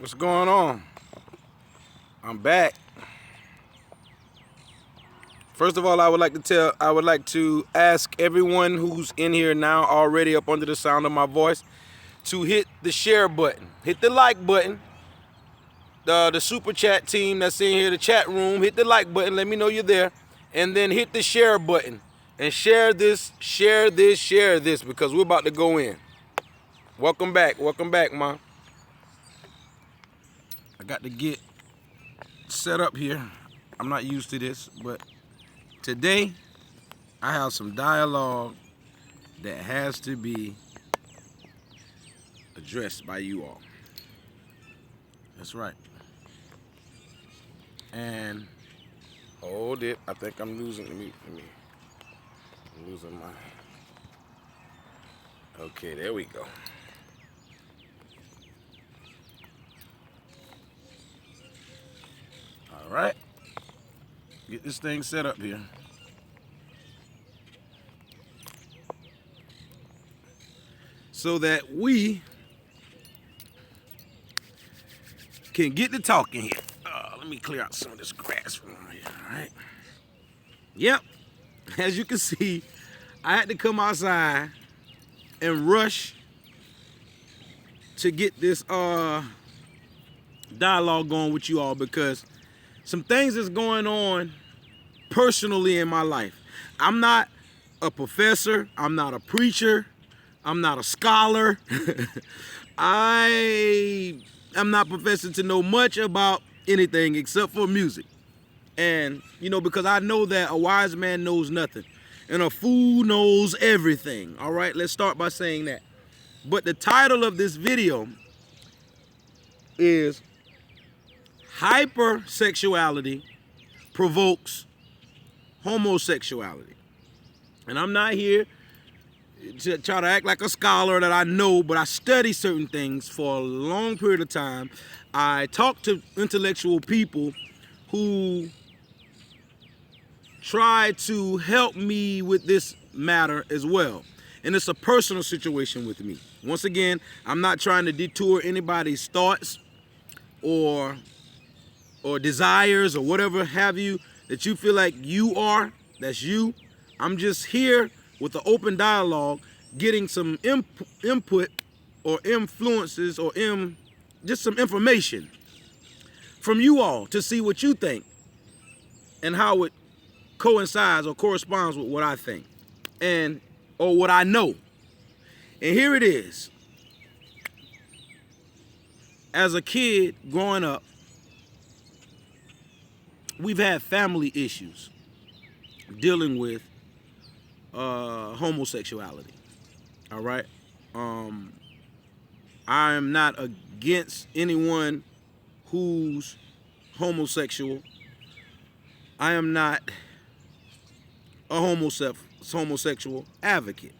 What's going on? I'm back. First of all, I would like to ask everyone who's in here now already up under the sound of my voice to hit the share button. Hit the like button. The super chat team that's in here, the chat room, hit the like button. Let me know you're there. And then hit the share button. And share this, because we're about to go in. Welcome back, Ma. I got to get set up here. I'm not used to this, but today I have some dialogue that has to be addressed by you all. That's right. And hold it. I think I'm losing. I'm losing my. Okay, there we go. All right. Get this thing set up here. So that we can get to talking here. Let me clear out some of this grass from here, all right? Yep, as you can see, I had to come outside and rush to get this dialogue going with you all because some things is going on personally in my life. I'm not a professor, I'm not a preacher, I'm not a scholar. I am not professing to know much about anything except for music. And, because I know that a wise man knows nothing and a fool knows everything. All right, let's start by saying that. But the title of this video is Hypersexuality Provokes Homosexuality. And I'm not here to try to act like a scholar that I know, but I study certain things for a long period of time. I talk to intellectual people who try to help me with this matter as well. And it's a personal situation with me. Once again, I'm not trying to detour anybody's thoughts or desires or whatever have you that you feel like you are. That's you. I'm just here with an open dialogue, getting some input or influences or just some information from you all to see what you think and how it coincides or corresponds with what I think or what I know. And here it is. As a kid growing up, we've had family issues dealing with homosexuality. All right. I am not against anyone who's homosexual. I am not a homosexual advocate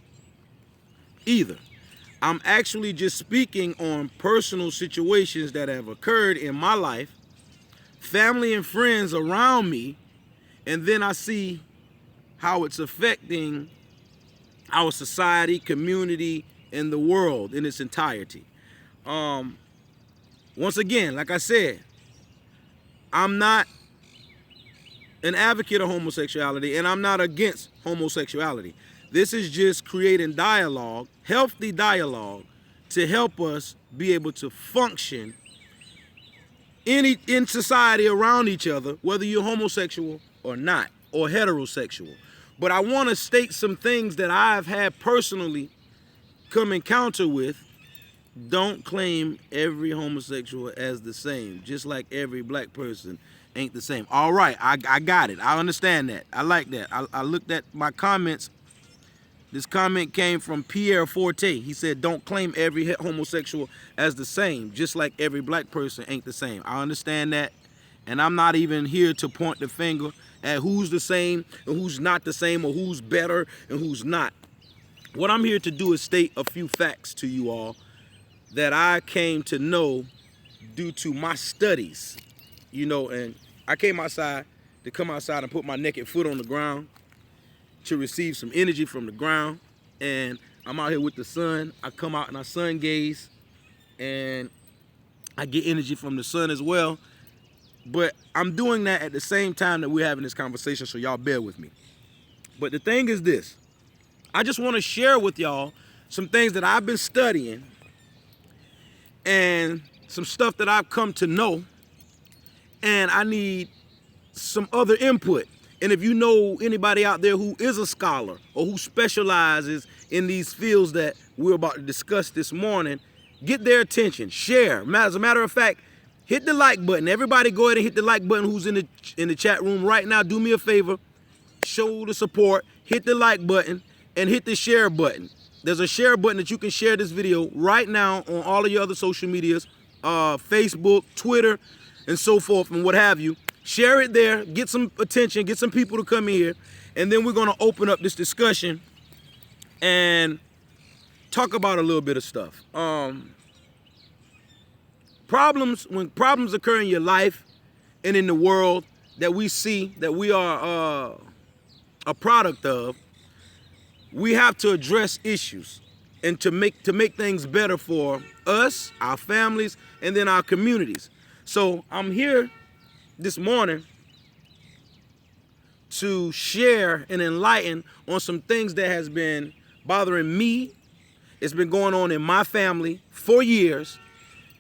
either. I'm actually just speaking on personal situations that have occurred in my life, family and friends around me, and then I see how it's affecting our society, community, and the world in its entirety. Once again, like I said, I'm not an advocate of homosexuality, and I'm not against homosexuality. This is just creating dialogue, healthy dialogue, to help us be able to function in society around each other, whether you're homosexual or not, or heterosexual. But I want to state some things that I've had personally come encounter with. Don't claim every homosexual as the same, just like every black person ain't the same. All right, I got it. I understand that. I like that. I looked at my comments. This comment came from Pierre Forte. He said, don't claim every homosexual as the same, just like every black person ain't the same. I understand that. And I'm not even here to point the finger at who's the same and who's not the same or who's better and who's not. What I'm here to do is state a few facts to you all that I came to know due to my studies, and I came outside to come outside and put my naked foot on the ground to receive some energy from the ground. And I'm out here with the sun. I come out and I sun gaze, and I get energy from the sun as well. But I'm doing that at the same time that we're having this conversation, so y'all bear with me. But the thing is this. I just want to share with y'all some things that I've been studying and some stuff that I've come to know, and I need some other input. And if you know anybody out there who is a scholar or who specializes in these fields that we're about to discuss this morning, get their attention, share. As a matter of fact, hit the like button. Everybody go ahead and hit the like button who's in the chat room right now. Do me a favor, show the support, hit the like button and hit the share button. There's a share button that you can share this video right now on all of your other social medias, Facebook, Twitter, and so forth and what have you. Share it there, get some attention, get some people to come in here, and then we're gonna open up this discussion and talk about a little bit of stuff. When problems occur in your life and in the world that we see, that we are a product of, we have to address issues and to make things better for us, our families, and then our communities. So I'm here this morning to share and enlighten on some things that has been bothering me. It's been going on in my family for years,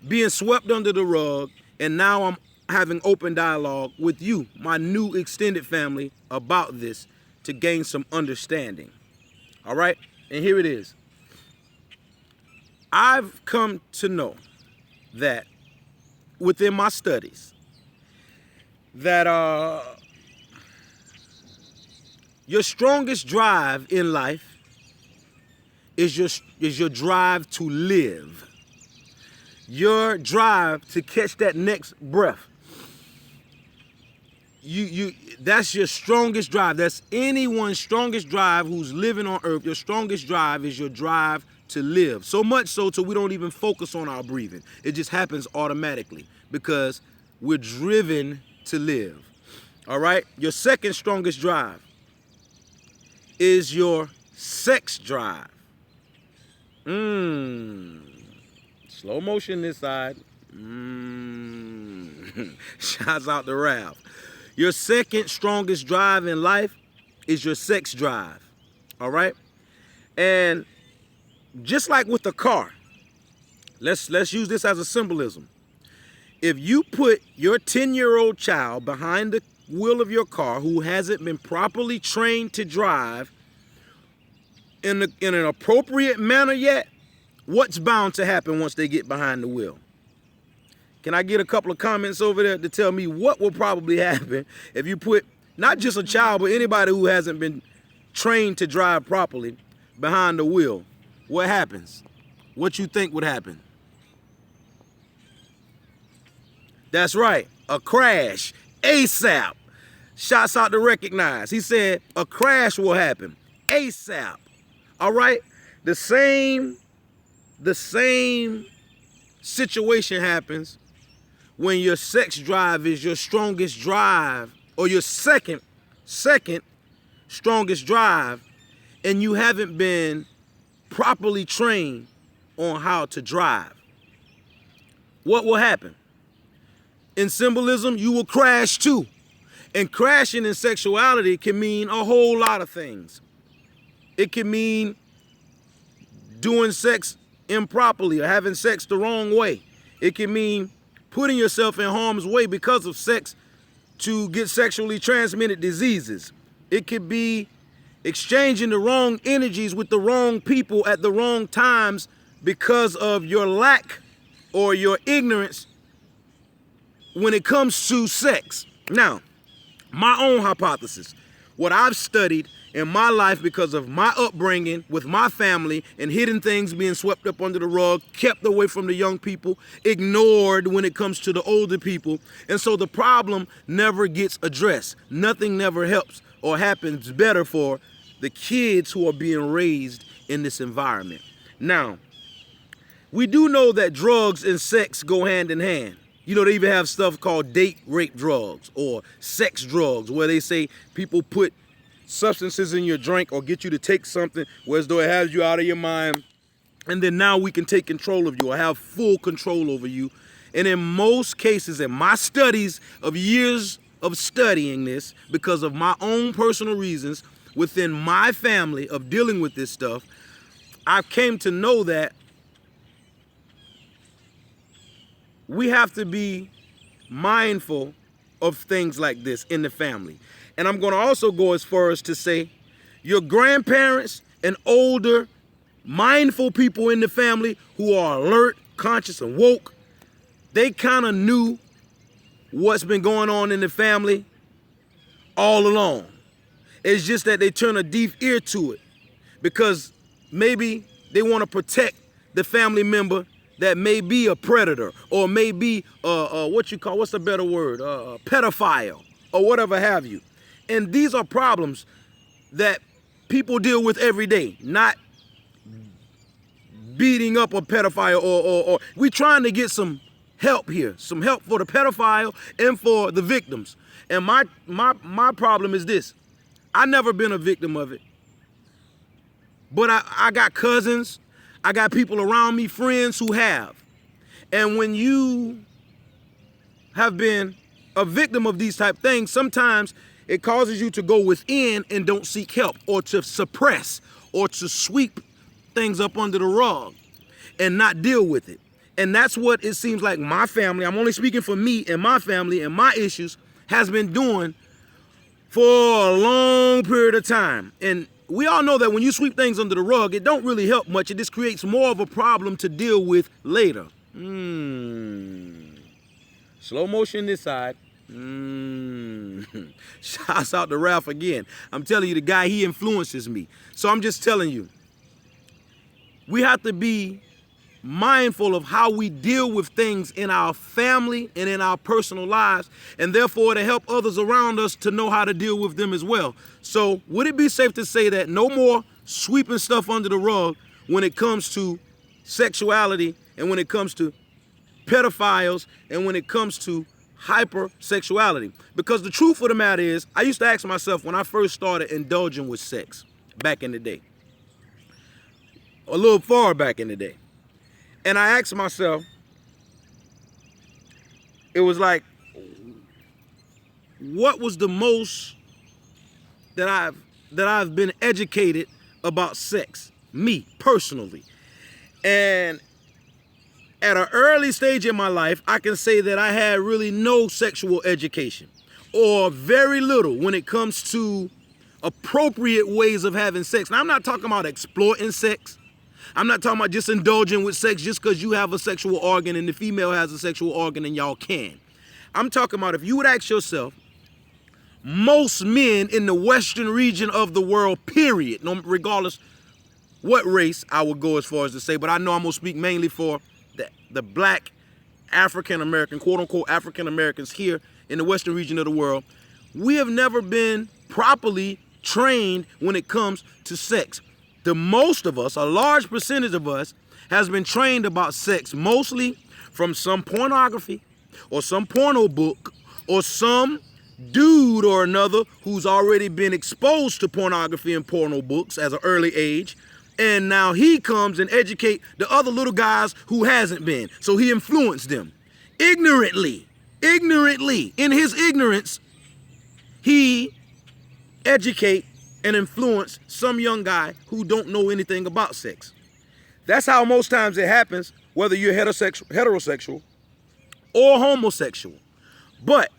being swept under the rug, and now I'm having open dialogue with you, my new extended family, about this to gain some understanding. All right? And here it is. I've come to know that within my studies that your strongest drive in life is your drive to live. Your drive to catch that next breath. That's your strongest drive. That's anyone's strongest drive who's living on earth. Your strongest drive is your drive to live. So much so till we don't even focus on our breathing. It just happens automatically because we're driven to live. All right? Your second strongest drive is your sex drive. Slow motion this side. Shouts out to Ralph. Your second strongest drive in life is your sex drive. All right? And just like with the car, let's use this as a symbolism. If you put your 10-year-old child behind the wheel of your car who hasn't been properly trained to drive in an appropriate manner yet, what's bound to happen once they get behind the wheel? Can I get a couple of comments over there to tell me what will probably happen if you put not just a child, but anybody who hasn't been trained to drive properly behind the wheel? What happens? What you think would happen? That's right, a crash, ASAP. Shouts out to Recognize. He said a crash will happen, ASAP. All right, the same situation happens when your sex drive is your strongest drive, or your second strongest drive, and you haven't been properly trained on how to drive. What will happen? In symbolism, you will crash too. And crashing in sexuality can mean a whole lot of things. It can mean doing sex improperly or having sex the wrong way. It can mean putting yourself in harm's way because of sex to get sexually transmitted diseases. It could be exchanging the wrong energies with the wrong people at the wrong times because of your lack or your ignorance when it comes to sex. Now, my own hypothesis, what I've studied in my life because of my upbringing with my family and hidden things being swept up under the rug, kept away from the young people, ignored when it comes to the older people. And so the problem never gets addressed. Nothing never helps or happens better for the kids who are being raised in this environment. Now, we do know that drugs and sex go hand in hand. You know, they even have stuff called date rape drugs or sex drugs, where they say people put substances in your drink or get you to take something whereas though it has you out of your mind, and then now we can take control of you or have full control over you And in most cases, in my studies of years of studying this, because of my own personal reasons within my family of dealing with this stuff, I came to know that we have to be mindful of things like this in the family. And I'm going to also go as far as to say your grandparents and older, mindful people in the family who are alert, conscious, and woke, they kind of knew what's been going on in the family all along. It's just that they turn a deaf ear to it because maybe they want to protect the family member that may be a predator or may be what's a better word, pedophile or whatever have you. And these are problems that people deal with every day, not beating up a pedophile or we trying to get some help here, some help for the pedophile and for the victims. And my problem is this. I never been a victim of it. But I got cousins, I got people around me, friends who have. And when you have been a victim of these type things, sometimes it causes you to go within and don't seek help or to suppress or to sweep things up under the rug and not deal with it. And that's what it seems like my family, I'm only speaking for me and my family and my issues, has been doing for a long period of time. And we all know that when you sweep things under the rug, it don't really help much. It just creates more of a problem to deal with later. Slow motion this side. Shouts out to Ralph again. I'm telling you, the guy, he influences me. So I'm just telling you, we have to be mindful of how we deal with things in our family and in our personal lives, and therefore to help others around us to know how to deal with them as well. So would it be safe to say that no more sweeping stuff under the rug when it comes to sexuality and when it comes to pedophiles and when it comes to hypersexuality? Because the truth of the matter is, I used to ask myself when I first started indulging with sex back in the day, a little far back in the day, and I asked myself, it was like, what was the most that I've been educated about sex, me personally? And at an early stage in my life, I can say that I had really no sexual education or very little when it comes to appropriate ways of having sex. Now, I'm not talking about exploiting sex. I'm not talking about just indulging with sex just because you have a sexual organ and the female has a sexual organ and y'all can. I'm talking about if you would ask yourself, most men in the Western region of the world, period, no, regardless what race I would go as far as to say, but I know I'm going to speak mainly for the black African-American, quote-unquote African-Americans here in the Western region of the world, we have never been properly trained when it comes to sex. The most of us, a large percentage of us, has been trained about sex mostly from some pornography or some porno book or some dude or another who's already been exposed to pornography and porno books at an early age. And now he comes and educate the other little guys who hasn't been. So he influenced them ignorantly. In his ignorance, he educate and influence some young guy who don't know anything about sex. That's how most times it happens, whether you're heterosexual or homosexual. But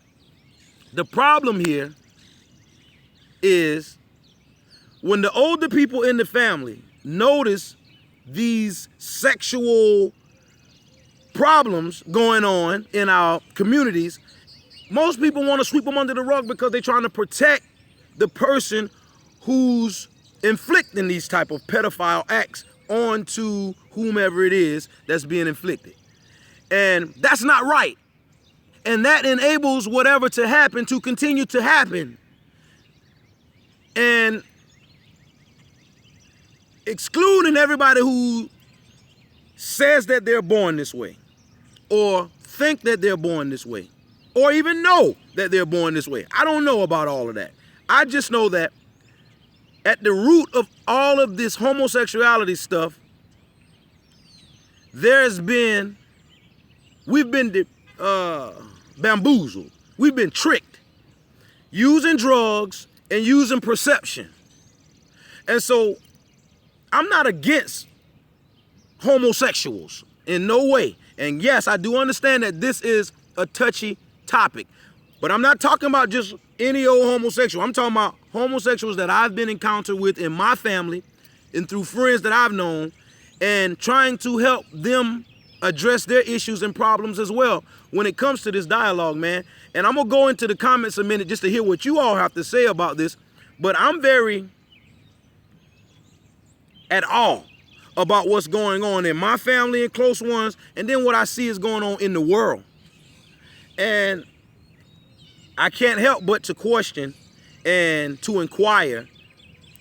the problem here is when the older people in the family notice these sexual problems going on in our communities, most people want to sweep them under the rug because they're trying to protect the person who's inflicting these type of pedophile acts onto whomever it is that's being inflicted. And that's not right. And that enables whatever to happen to continue to happen. And excluding everybody who says that they're born this way or think that they're born this way or even know that they're born this way. I don't know about all of that. I just know that at the root of all of this homosexuality stuff, there's been We've been bamboozled. We've been tricked using drugs and using perception. And so I'm not against homosexuals in no way. And yes, I do understand that this is a touchy topic, but I'm not talking about just any old homosexual. I'm talking about homosexuals that I've been encountered with in my family and through friends that I've known, and trying to help them address their issues and problems as well when it comes to this dialogue, man. And I'm gonna go into the comments a minute just to hear what you all have to say about this, but I'm very at all about what's going on in my family and close ones, and then what I see is going on in the world. And I can't help but to question and to inquire,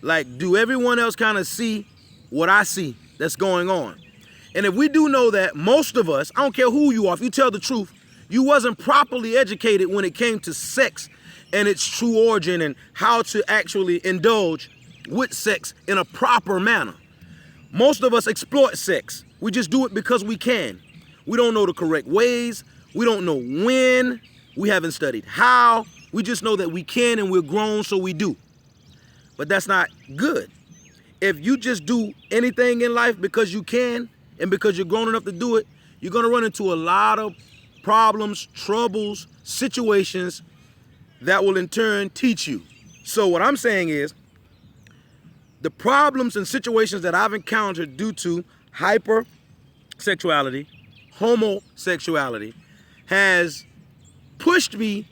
like, do everyone else kind of see what I see that's going on? And if we do know that most of us, I don't care who you are, if you tell the truth, you wasn't properly educated when it came to sex and its true origin and how to actually indulge with sex in a proper manner. Most of us exploit sex. We just do it because we can. We don't know the correct ways. We don't know when. We haven't studied how. We just know that we can and we're grown, so we do. But that's not good. If you just do anything in life because you can and because you're grown enough to do it, you're going to run into a lot of problems, troubles, situations that will in turn teach you. So what I'm saying is, the problems and situations that I've encountered due to hypersexuality, homosexuality, has pushed me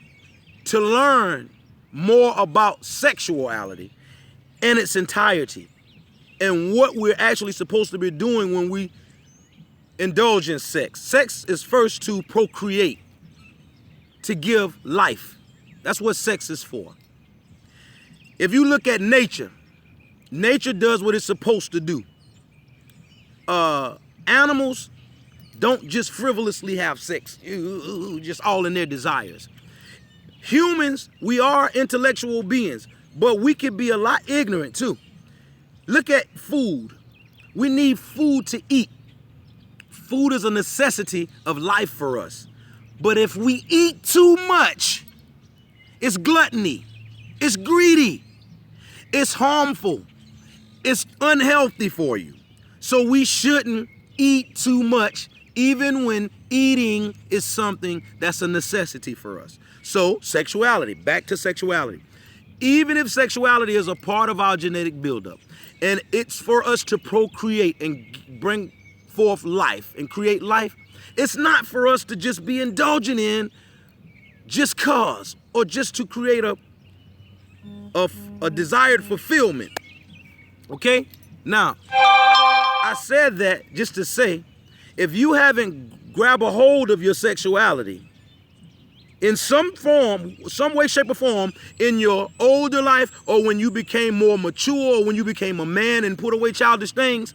to learn more about sexuality in its entirety and what we're actually supposed to be doing when we indulge in sex. Sex is first to procreate, to give life. That's what sex is for. If you look at nature, nature does what it's supposed to do. Animals don't just frivolously have sex, just all in their desires. Humans, we are intellectual beings, but we can be a lot ignorant too. Look at food. We need food to eat. Food is a necessity of life for us. But if we eat too much, it's gluttony, it's greedy, it's harmful, it's unhealthy for you. So we shouldn't eat too much, even when eating is something that's a necessity for us. So sexuality, back to sexuality. Even if sexuality is a part of our genetic buildup, and it's for us to procreate and bring forth life and create life, it's not for us to just be indulging in just cause or just to create a desired fulfillment. Okay? Now, I said that just to say, if you haven't grabbed a hold of your sexuality in some form, some way, shape, or form in your older life, or when you became more mature, or when you became a man and put away childish things,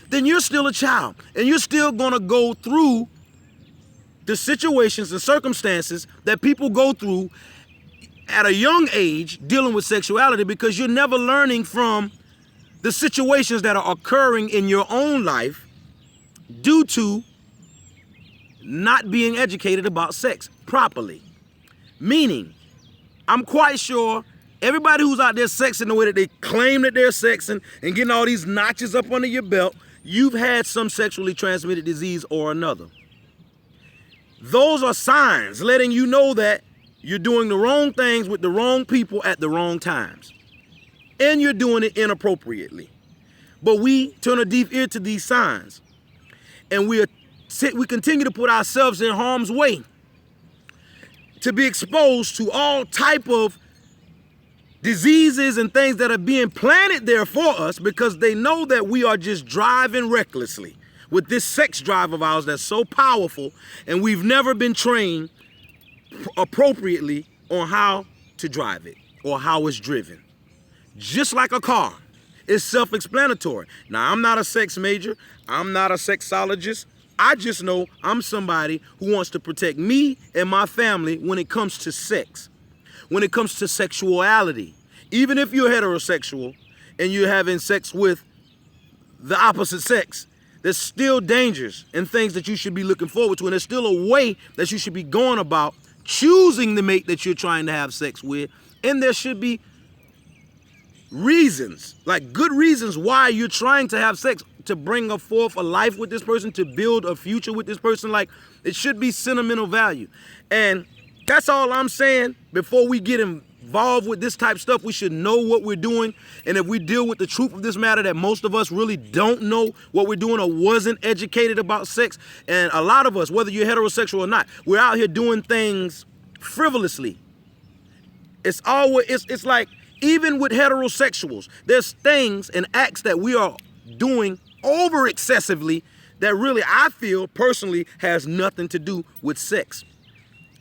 then you're still a child. And you're still gonna go through the situations and circumstances that people go through at a young age dealing with sexuality, because you're never learning from the situations that are occurring in your own life due to not being educated about sex properly. Meaning, I'm quite sure everybody who's out there sexing the way that they claim that they're sexing and getting all these notches up under your belt, you've had some sexually transmitted disease or another. Those are signs letting you know that you're doing the wrong things with the wrong people at the wrong times. And you're doing it inappropriately. But we turn a deaf ear to these signs. And we continue to put ourselves in harm's way to be exposed to all type of diseases and things that are being planted there for us, because they know that we are just driving recklessly with this sex drive of ours that's so powerful, and we've never been trained appropriately on how to drive it or how it's driven. Just like a car, it's self-explanatory. Now, I'm not a sex major. I'm not a sexologist. I just know I'm somebody who wants to protect me and my family when it comes to sex, when it comes to sexuality. Even if you're heterosexual and you're having sex with the opposite sex, There's still dangers and things that you should be looking forward to. And there's still a way that you should be going about choosing the mate that you're trying to have sex with. And there should be reasons, like good reasons why you're trying to have sex, to bring forth a life with this person, to build a future with this person. Like, it should be sentimental value. And that's all I'm saying. Before we get involved with this type of stuff, we should know what we're doing. And if we deal with the truth of this matter, that most of us really don't know what we're doing or wasn't educated about sex. And a lot of us, whether you're heterosexual or not, we're out here doing things frivolously. It's like, even with heterosexuals, there's things and acts that we are doing over excessively that really, I feel personally, has nothing to do with sex.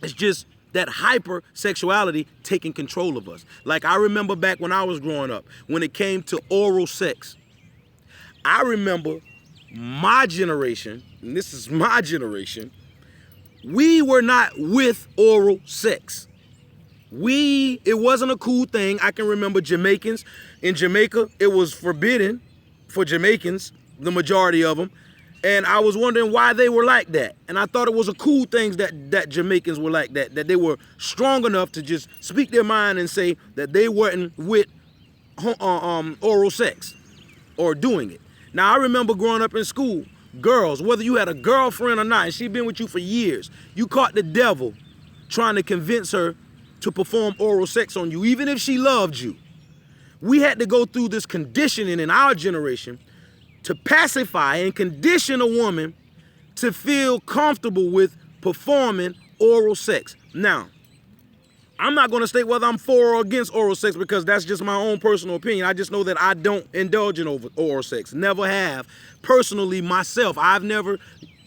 It's just that hypersexuality taking control of us. Like, I remember back when I was growing up, when it came to oral sex, I remember my generation, and this is my generation, we were not with oral sex. It wasn't a cool thing. I can remember Jamaicans. In Jamaica, it was forbidden for Jamaicans, the majority of them. And I was wondering why they were like that. And I thought it was a cool thing that Jamaicans were like that they were strong enough to just speak their mind and say that they weren't with oral sex or doing it. Now, I remember growing up in school, girls, whether you had a girlfriend or not, and she'd been with you for years, you caught the devil trying to convince her to perform oral sex on you, even if she loved you. We had to go through this conditioning in our generation to pacify and condition a woman to feel comfortable with performing oral sex. Now, I'm not going to state whether I'm for or against oral sex, because that's just my own personal opinion. I just know that I don't indulge in oral sex. Never have. Personally, myself, I've never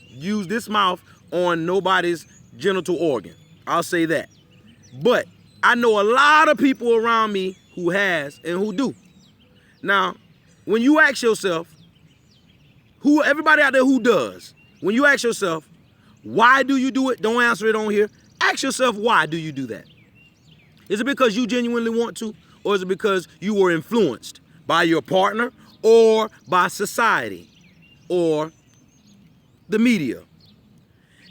used this mouth on nobody's genital organ. I'll say that. But I know a lot of people around me who has and who do. Now, when you ask yourself, everybody out there who does, when you ask yourself, why do you do it? Don't answer it on here. Ask yourself, why do you do that? Is it because you genuinely want to? Or is it because you were influenced by your partner or by society or the media?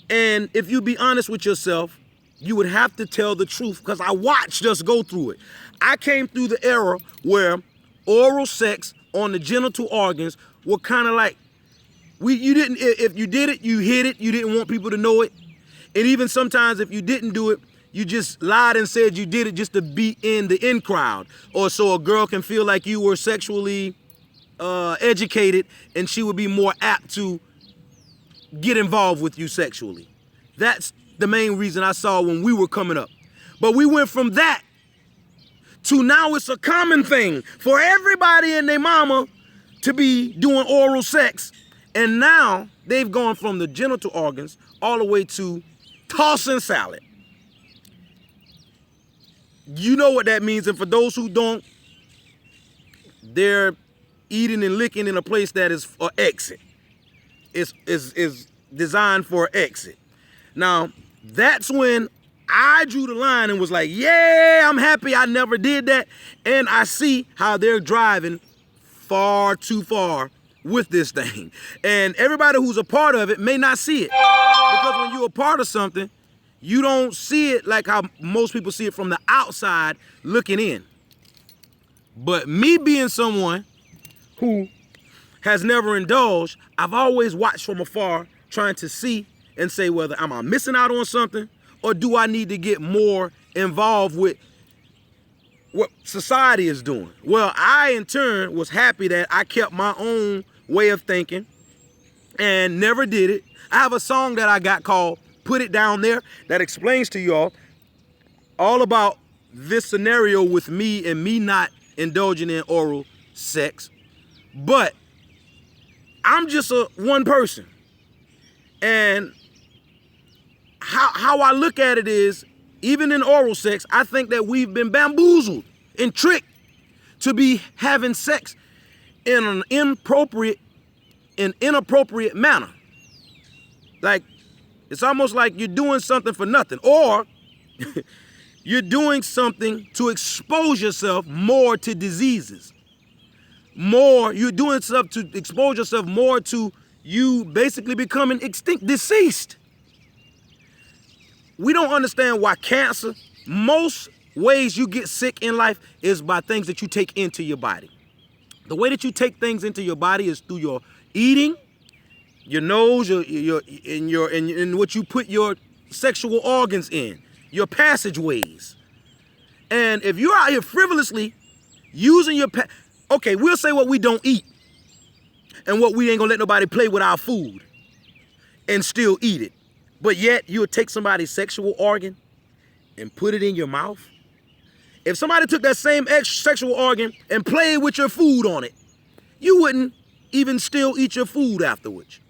And if you be honest with yourself, you would have to tell the truth, because I watched us go through it. I came through the era where oral sex on the genital organs were kind of like, if you did it, you hid it. You didn't want people to know it. And even sometimes if you didn't do it, you just lied and said you did it just to be in the in crowd, or so a girl can feel like you were sexually educated and she would be more apt to get involved with you sexually. That's the main reason I saw when we were coming up. But we went from that to now it's a common thing for everybody and their mama to be doing oral sex. And now they've gone from the genital organs all the way to tossing salad. You know what that means. And for those who don't, they're eating and licking in a place that is for exit. It's designed for exit. Now, that's when I drew the line and was like, yeah, I'm happy I never did that. And I see how they're driving far too far with this thing. And everybody who's a part of it may not see it. Because when you're a part of something, you don't see it like how most people see it from the outside looking in. But me being someone who has never indulged, I've always watched from afar, trying to see and say whether am I missing out on something, or do I need to get more involved with what society is doing? Well, I in turn was happy that I kept my own way of thinking and never did it. I have a song that I got called Put It Down There that explains to y'all all about this scenario with me and me not indulging in oral sex. But I'm just one person. And how I look at it is, even in oral sex, I think that we've been bamboozled and tricked to be having sex in an inappropriate manner. Like, it's almost like you're doing something for nothing, or you're doing something to expose yourself more to diseases. You're doing stuff to expose yourself more to you basically becoming extinct, deceased. We don't understand why cancer, most ways you get sick in life is by things that you take into your body. The way that you take things into your body is through your eating, your nose, in what you put your sexual organs in, your passageways. And if you're out here frivolously using your okay, we'll say what we don't eat and what we ain't gonna let nobody play with our food and still eat it. But yet you'll take somebody's sexual organ and put it in your mouth. If somebody took that same sexual organ and played with your food on it, you wouldn't even still eat your food afterwards.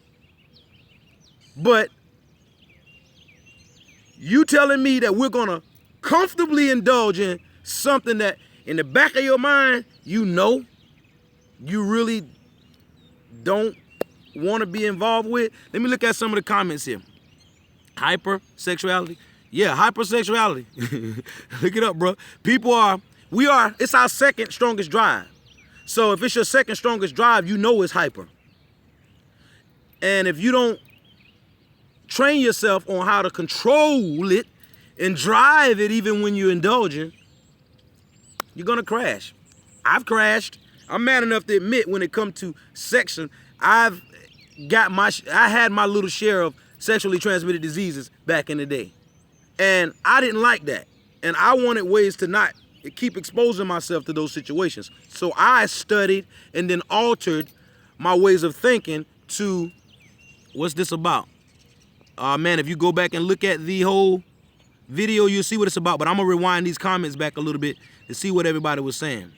But you telling me that we're gonna comfortably indulge in something that in the back of your mind, you know, you really don't want to be involved with? Let me look at some of the comments here. Hypersexuality. Yeah, hypersexuality. Look it up, bro. It's our second strongest drive. So if it's your second strongest drive, you know it's hyper. And if you don't train yourself on how to control it and drive it even when you're indulging, you're gonna crash. I've crashed. I'm man enough to admit when it comes to sex, I had my little share of sexually transmitted diseases back in the day. And I didn't like that. And I wanted ways to not keep exposing myself to those situations. So I studied and then altered my ways of thinking to, what's this about? Man, if you go back and look at the whole video, you'll see what it's about. But I'm gonna rewind these comments back a little bit to see what everybody was saying.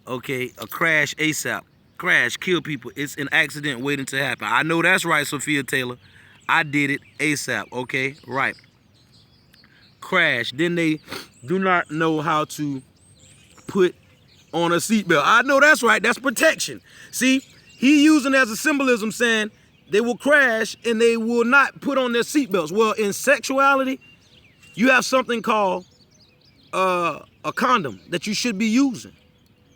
Okay, a crash ASAP. Crash, kill people. It's an accident waiting to happen. I know that's right, Sophia Taylor. I did it ASAP. Okay, right. Crash. Then they do not know how to put on a seatbelt. I know that's right. That's protection. See, he using it as a symbolism saying they will crash and they will not put on their seatbelts. Well, in sexuality, you have something called a condom that you should be using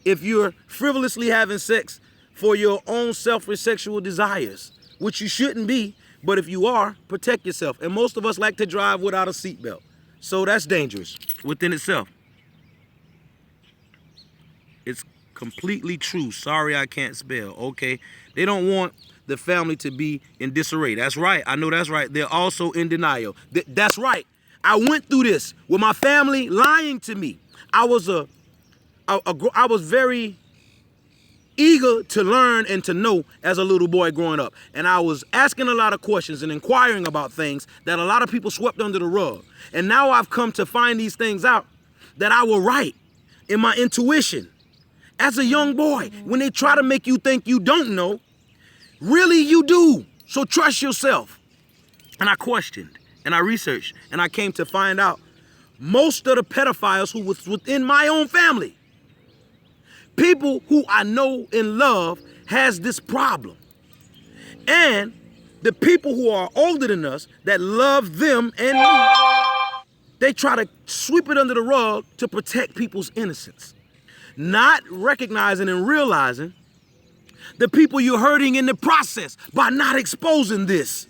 if you're frivolously having sex for your own selfish sexual desires, which you shouldn't be. But if you are, protect yourself. And most of us like to drive without a seatbelt. So that's dangerous within itself. It's completely true. Sorry, I can't spell. Okay. They don't want the family to be in disarray. That's right. I know that's right. They're also in denial. That's right. I went through this with my family lying to me. I was very eager to learn and to know as a little boy growing up. And I was asking a lot of questions and inquiring about things that a lot of people swept under the rug. And now I've come to find these things out that I was right in my intuition. As a young boy, when they try to make you think you don't know, really you do. So trust yourself. And I questioned and I researched and I came to find out most of the pedophiles who was within my own family, people who I know and love, has this problem. And the people who are older than us that love them and me, they try to sweep it under the rug to protect people's innocence. Not recognizing and realizing the people you're hurting in the process by not exposing this.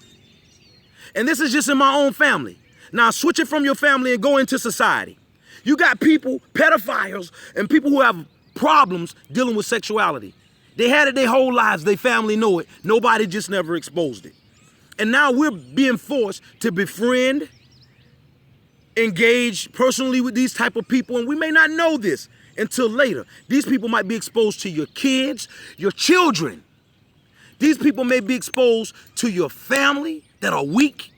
And this is just in my own family. Now switch it from your family and go into society. You got people, pedophiles, and people who have problems dealing with sexuality. They had it their whole lives. Their family know it. Nobody just never exposed it. And now we're being forced to befriend, engage personally with these type of people. And we may not know this until later. These people might be exposed to your kids, your children. These people may be exposed to your family that are weak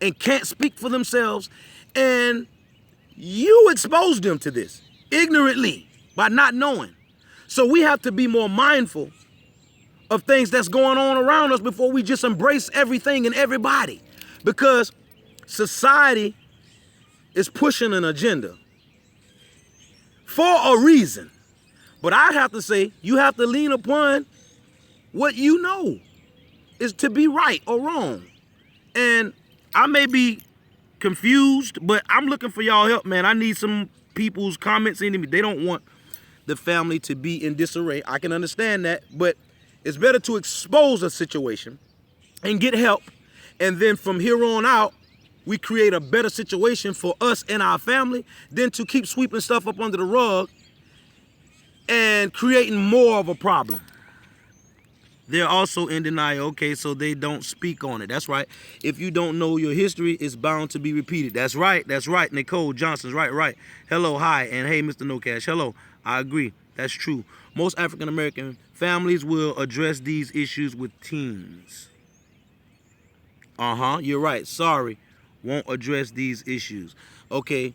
and can't speak for themselves. And you exposed them to this ignorantly by not knowing. So we have to be more mindful of things that's going on around us before we just embrace everything and everybody. Because society is pushing an agenda for a reason. But I'd have to say you have to lean upon what you know is to be right or wrong. And I may be confused, but I'm looking for y'all help, man. I need some people's comments in me. They don't want the family to be in disarray. I can understand that, but it's better to expose a situation and get help. And then from here on out, we create a better situation for us and our family than to keep sweeping stuff up under the rug and creating more of a problem. They're also in denial. Okay, so they don't speak on it. That's right. If you don't know your history, it's bound to be repeated. That's right. That's right. Nicole Johnson's right. Hello, hi, and hey, Mr. No Cash. Hello. I agree. That's true. Most African American families will address these issues with teens. You're right. Sorry. Won't address these issues. Okay.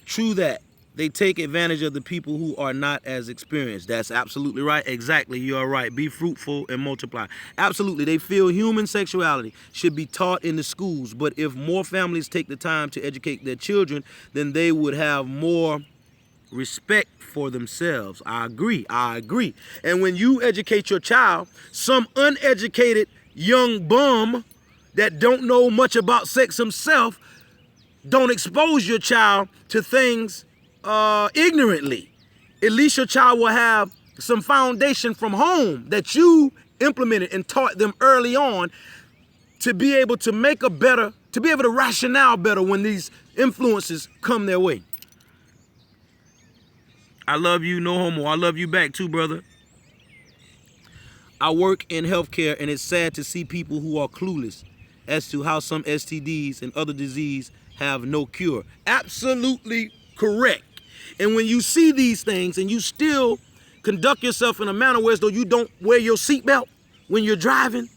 True that. They take advantage of the people who are not as experienced. That's absolutely right. Exactly. You are right. Be fruitful and multiply. Absolutely. They feel human sexuality should be taught in the schools. But if more families take the time to educate their children, then they would have more respect for themselves. I agree. And when you educate your child, some uneducated young bum that don't know much about sex himself, don't expose your child to things ignorantly. At least your child will have some foundation from home that you implemented and taught them early on to be able to make a better, to be able to rationale better when these influences come their way. I love you, no homo. I love you back too, brother. I work in healthcare, and it's sad to see people who are clueless as to how some STDs and other diseases have no cure. Absolutely correct. And when you see these things and you still conduct yourself in a manner where as though you don't wear your seatbelt when you're driving,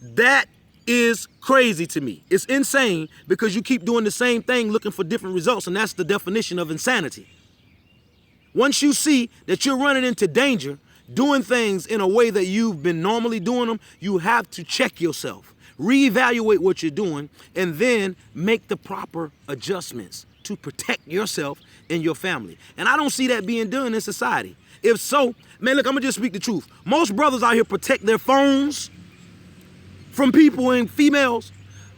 that is crazy to me. It's insane because you keep doing the same thing looking for different results, and that's the definition of insanity. Once you see that you're running into danger, doing things in a way that you've been normally doing them, you have to check yourself, reevaluate what you're doing, and then make the proper adjustments to protect yourself and your family. And I don't see that being done in society. If so, man, look, I'm gonna just speak the truth. Most brothers out here protect their phones from people and females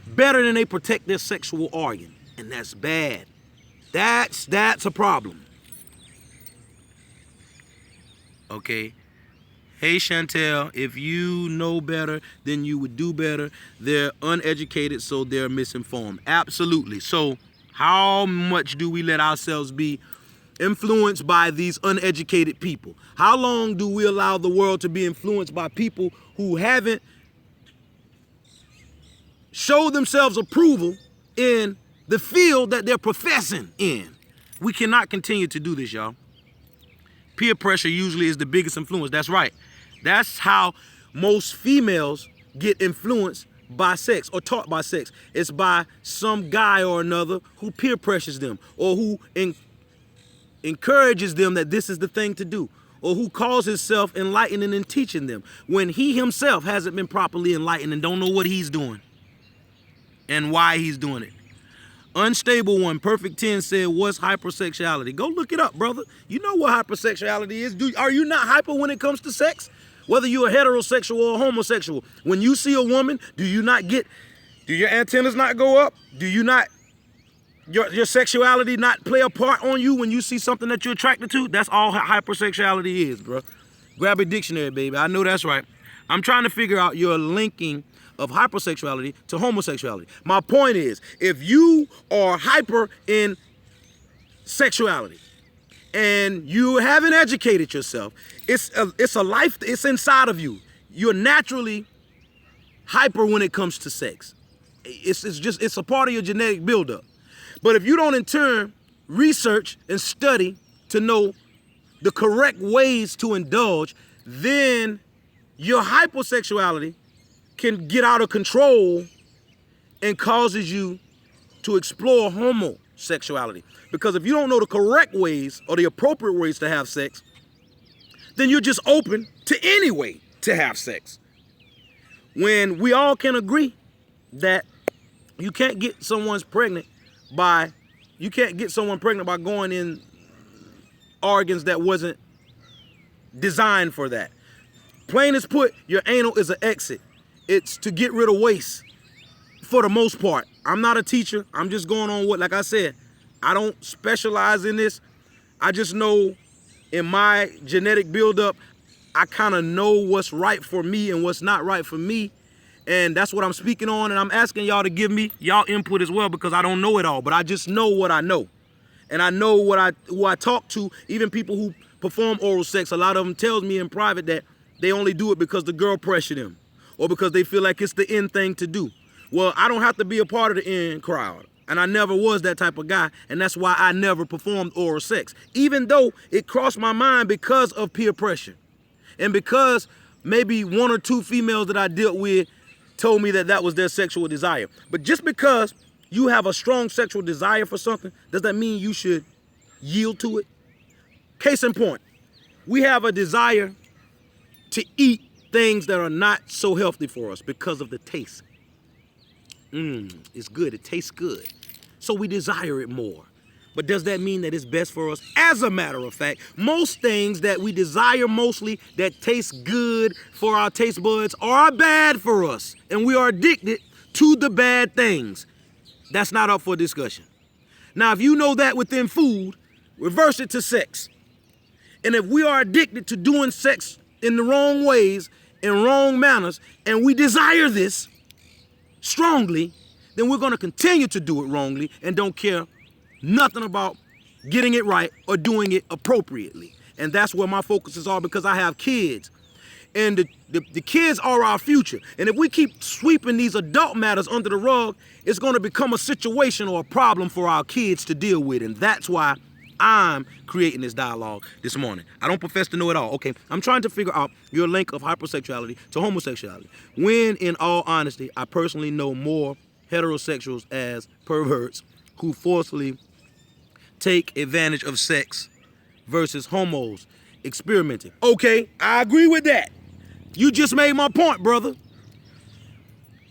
better than they protect their sexual organ. And that's bad. That's a problem. Okay. Hey, Chantel, if you know better, then you would do better. They're uneducated, so they're misinformed. Absolutely. So how much do we let ourselves be influenced by these uneducated people? How long do we allow the world to be influenced by people who haven't showed themselves approval in the field that they're professing in? We cannot continue to do this, y'all. Peer pressure usually is the biggest influence. That's right. That's how most females get influenced by sex or taught by sex. It's by some guy or another who peer pressures them or who encourages them that this is the thing to do, or who calls himself enlightening and teaching them when he himself hasn't been properly enlightened and don't know what he's doing and why he's doing it. Unstable One, Perfect 10 said, what's hypersexuality? Go look it up, brother. You know what hypersexuality is. Are you not hyper when it comes to sex? Whether you're a heterosexual or homosexual. When you see a woman, do your antennas not go up? Do you not, your sexuality not play a part on you when you see something that you're attracted to? That's all hypersexuality is, bro. Grab a dictionary, baby. I know that's right. I'm trying to figure out your linking of hypersexuality to homosexuality. My point is, if you are hyper in sexuality and you haven't educated yourself, it's a life, it's inside of you. You're naturally hyper when it comes to sex. It's a part of your genetic buildup. But if you don't in turn research and study to know the correct ways to indulge, then your hypersexuality can get out of control and causes you to explore homosexuality. Because if you don't know the correct ways or the appropriate ways to have sex, then you're just open to any way to have sex. When we all can agree that you can't get someone pregnant by going in organs that wasn't designed for that. Plain as put, your anal is an exit. It's to get rid of waste for the most part. I'm not a teacher. I'm just going on what, like I said, I don't specialize in this. I just know in my genetic buildup, I kind of know what's right for me and what's not right for me. And that's what I'm speaking on, and I'm asking y'all to give me y'all input as well, because I don't know it all, but I just know what I know. And I know who I talk to, even people who perform oral sex. A lot of them tells me in private that they only do it because the girl pressured them or because they feel like it's the end thing to do. Well, I don't have to be a part of the in crowd. And I never was that type of guy. And that's why I never performed oral sex, even though it crossed my mind because of peer pressure. And because maybe one or two females that I dealt with told me that that was their sexual desire. But just because you have a strong sexual desire for something, does that mean you should yield to it? Case in point, we have a desire to eat things that are not so healthy for us because of the taste. It's good, it tastes good. So we desire it more. But does that mean that it's best for us? As a matter of fact, most things that we desire mostly that taste good for our taste buds are bad for us. And we are addicted to the bad things. That's not up for discussion. Now, if you know that within food, reverse it to sex. And if we are addicted to doing sex in the wrong ways, in wrong manners, and we desire this strongly, then we're going to continue to do it wrongly and don't care nothing about getting it right or doing it appropriately. And that's where my focus is all, because I have kids. And the kids are our future. And if we keep sweeping these adult matters under the rug, it's going to become a situation or a problem for our kids to deal with. And that's why I'm creating this dialogue this morning. I don't profess to know it all. Okay, I'm trying to figure out your link of hypersexuality to homosexuality, when in all honesty, I personally know more heterosexuals as perverts who forcefully take advantage of sex versus homos experimenting. Okay, I agree with that. You just made my point, brother.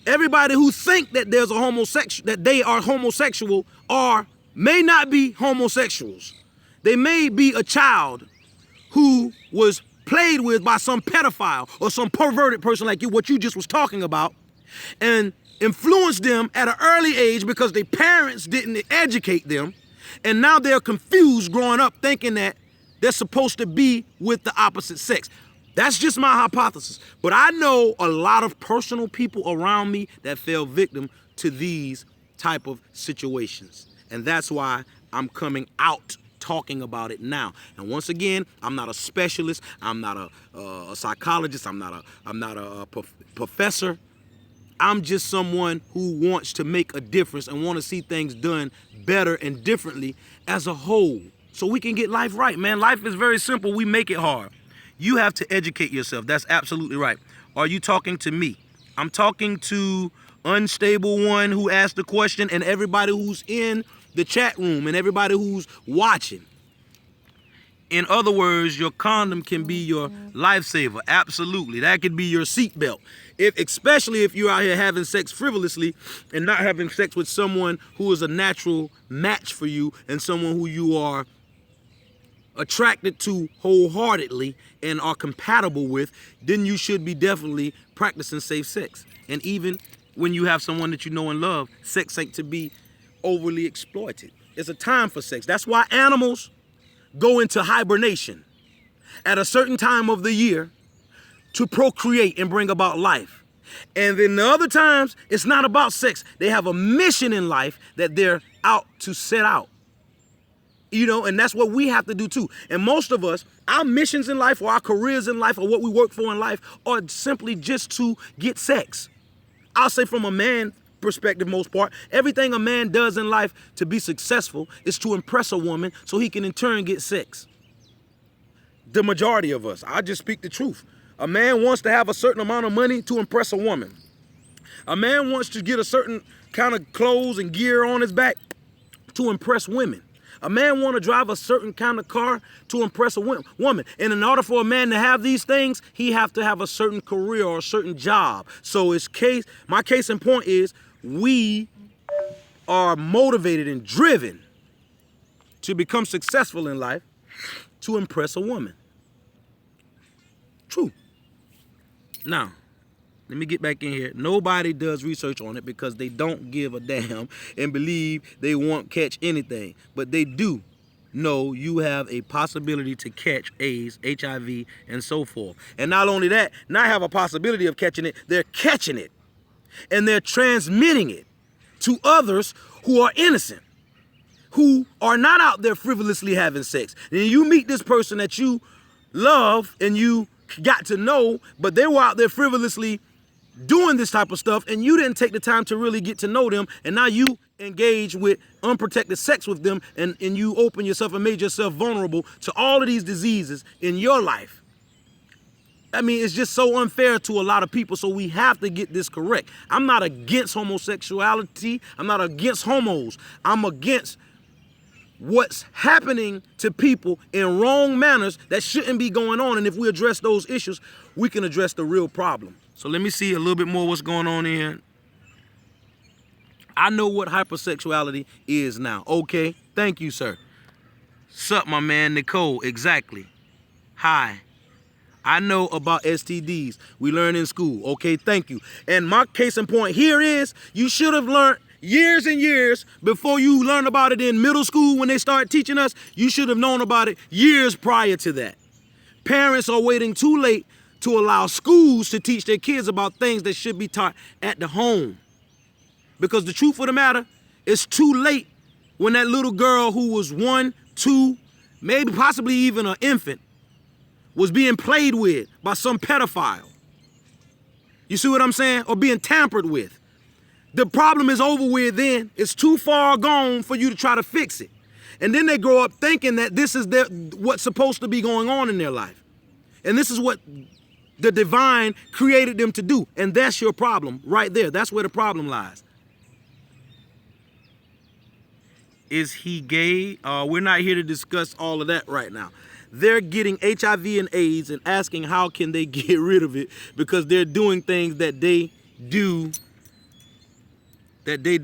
Everybody who think that there's a homosexual, that they are homosexual, may not be homosexuals. They may be a child who was played with by some pedophile or some perverted person like you, what you just was talking about, and influenced them at an early age because their parents didn't educate them. And now they're confused growing up thinking that they're supposed to be with the opposite sex. That's just my hypothesis. But I know a lot of personal people around me that fell victim to these type of situations. And that's why I'm coming out talking about it now. And once again, I'm not a specialist. I'm not a psychologist. I'm not a professor. I'm just someone who wants to make a difference and want to see things done better and differently as a whole, so we can get life right, man. Life is very simple. We make it hard. You have to educate yourself. That's absolutely right. Are you talking to me? I'm talking to Unstable One who asked the question, and everybody who's in the chat room and everybody who's watching. In other words, your condom can be your lifesaver. Absolutely. That could be your seatbelt. Especially if you're out here having sex frivolously and not having sex with someone who is a natural match for you and someone who you are attracted to wholeheartedly and are compatible with, then you should be definitely practicing safe sex. And even when you have someone that you know and love, sex ain't to be overly exploited. There's a time for sex. That's why animals go into hibernation at a certain time of the year to procreate and bring about life. And then the other times, it's not about sex. They have a mission in life that they're out to set out. You know, and that's what we have to do too. And most of us, our missions in life or our careers in life or what we work for in life are simply just to get sex. I'll say from a man perspective, most part, everything a man does in life to be successful is to impress a woman so he can in turn get sex. The majority of us, I just speak the truth. A man wants to have a certain amount of money to impress a woman. A man wants to get a certain kind of clothes and gear on his back to impress women. A man wants to drive a certain kind of car to impress a woman. And in order for a man to have these things, he have to have a certain career or a certain job. So my case in point is we are motivated and driven to become successful in life to impress a woman. True. Now, let me get back in here. Nobody does research on it because they don't give a damn and believe they won't catch anything. But they do know you have a possibility to catch AIDS, HIV, and so forth. And not only that, not have a possibility of catching it, they're catching it. and they're transmitting it to others who are innocent, who are not out there frivolously having sex. And you meet this person that you love and you got to know, but they were out there frivolously doing this type of stuff, and you didn't take the time to really get to know them, and now you engage with unprotected sex with them, and you open yourself and made yourself vulnerable to all of these diseases in your life. I mean, it's just so unfair to a lot of people, so we have to get this correct. I'm not against homosexuality. I'm not against homos. I'm against what's happening to people in wrong manners that shouldn't be going on, and if we address those issues, we can address the real problem. So let me see a little bit more what's going on here. I know what hypersexuality is now. Okay, thank you, sir. Sup, my man, Nicole, exactly. Hi. I know about STDs. We learn in school. Okay, thank you. And my case in point here is you should have learned years and years before you learned about it in middle school when they started teaching us. You should have known about it years prior to that. Parents are waiting too late to allow schools to teach their kids about things that should be taught at the home. Because the truth of the matter, it's too late when that little girl who was 1, 2, maybe possibly even an infant, was being played with by some pedophile. You see what I'm saying? Or being tampered with. The problem is over with then. It's too far gone for you to try to fix it. And then they grow up thinking that this is what's supposed to be going on in their life. And this is what the divine created them to do. And that's your problem right there. That's where the problem lies. Is he gay? We're not here to discuss all of that right now. They're getting HIV and AIDS and asking how can they get rid of it because they're doing things that they do that they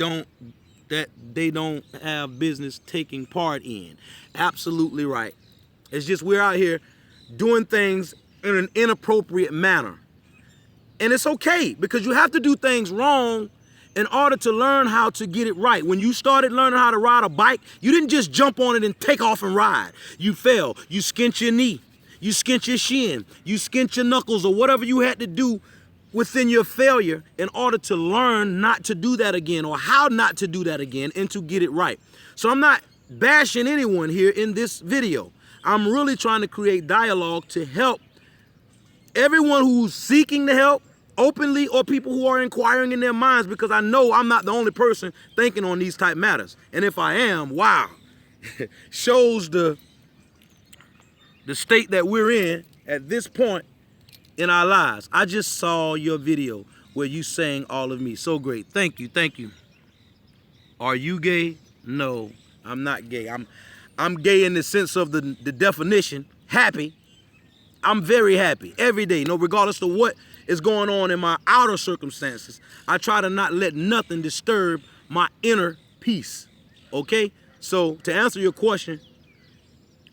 don't have business taking part in. Absolutely right. It's just we're out here doing things in an inappropriate manner. And it's okay because you have to do things wrong in order to learn how to get it right. When you started learning how to ride a bike, you didn't just jump on it and take off and ride. You fell, you skint your knee, you skint your shin, you skint your knuckles or whatever you had to do within your failure in order to learn not to do that again or how not to do that again and to get it right. So I'm not bashing anyone here in this video. I'm really trying to create dialogue to help everyone who's seeking the help openly or people who are inquiring in their minds, because I know I'm not the only person thinking on these type matters. And if I am, wow, shows the state that we're in at this point in our lives. I just saw your video where you sang All of Me. So great. Thank you. Thank you. Are you gay? No, I'm not gay. I'm gay in the sense of the definition. Happy. I'm very happy every day, regardless of what is going on in my outer circumstances. I try to not let nothing disturb my inner peace. Okay? So to answer your question,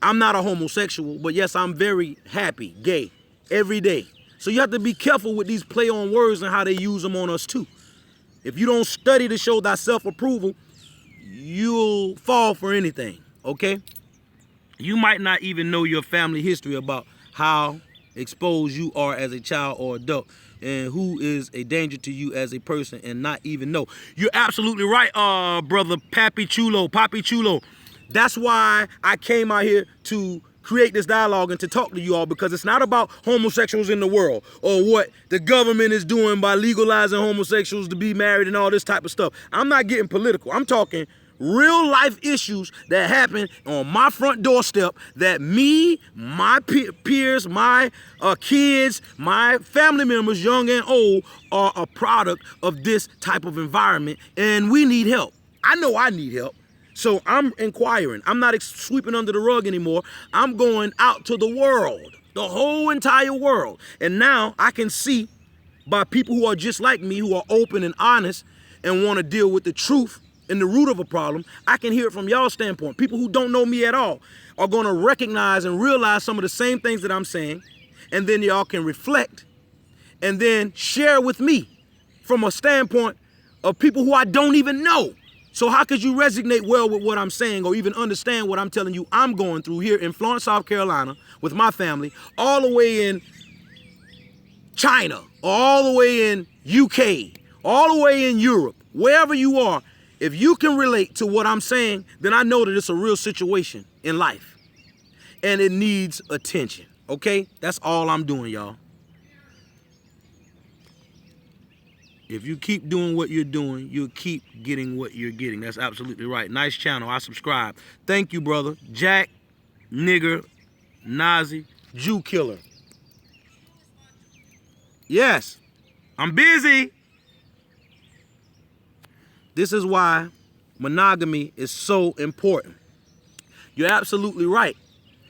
I'm not a homosexual, but yes, I'm very happy, gay, every day. So you have to be careful with these play on words and how they use them on us too. If you don't study to show thy self-approval, you'll fall for anything, okay? You might not even know your family history about how exposed you are as a child or adult and who is a danger to you as a person and not even know. You're absolutely right, brother Papi Chulo. That's why I came out here to create this dialogue and to talk to you all, because it's not about homosexuals in the world or what the government is doing by legalizing homosexuals to be married and all this type of stuff. I'm not getting political. I'm talking real life issues that happen on my front doorstep that me, my peers, my kids, my family members, young and old, are a product of this type of environment, and we need help. I know I need help. So I'm inquiring. I'm not sweeping under the rug anymore. I'm going out to the world, the whole entire world. And now I can see by people who are just like me, who are open and honest and want to deal with the truth and the root of a problem. I can hear it from y'all's standpoint. People who don't know me at all are going to recognize and realize some of the same things that I'm saying. And then y'all can reflect and then share with me from a standpoint of people who I don't even know. So how could you resonate well with what I'm saying or even understand what I'm telling you I'm going through here in Florence, South Carolina with my family, all the way in China, all the way in UK, all the way in Europe, wherever you are, if you can relate to what I'm saying, then I know that it's a real situation in life. And it needs attention, okay? That's all I'm doing, y'all. If you keep doing what you're doing, you'll keep getting what you're getting. That's absolutely right. Nice channel. I subscribe. Thank you, brother. Jack, nigger, Nazi, Jew killer. Yes, I'm busy. This is why monogamy is so important. You're absolutely right.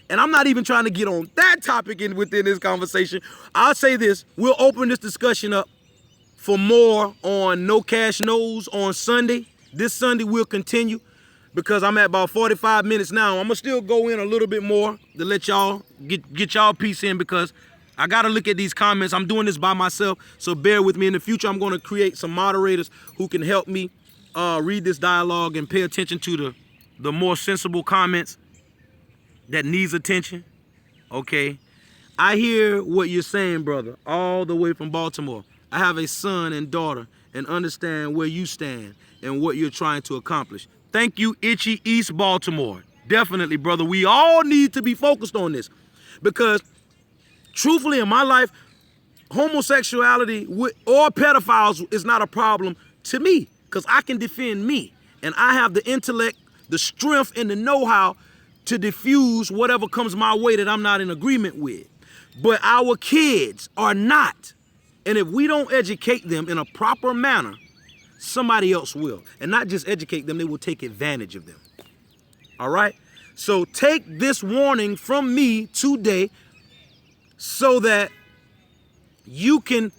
And I'm not even trying to get on that topic within this conversation. I'll say this. We'll open this discussion up for more on No Cash Knows on Sunday. This Sunday we'll continue because I'm at about 45 minutes now. I'm gonna still go in a little bit more to let y'all get y'all piece in because I gotta look at these comments. I'm doing this by myself, so bear with me. In the future, I'm gonna create some moderators who can help me read this dialogue and pay attention to the more sensible comments that needs attention. Okay, I hear what you're saying, brother, all the way from Baltimore. I have a son and daughter and understand where you stand and what you're trying to accomplish. Thank you, Itchy East Baltimore. Definitely, brother. We all need to be focused on this because truthfully, in my life, homosexuality or pedophiles is not a problem to me because I can defend me and I have the intellect, the strength, and the know-how to diffuse whatever comes my way that I'm not in agreement with. But our kids are not. And if we don't educate them in a proper manner, somebody else will. And not just educate them, they will take advantage of them. All right? So take this warning from me today so that you can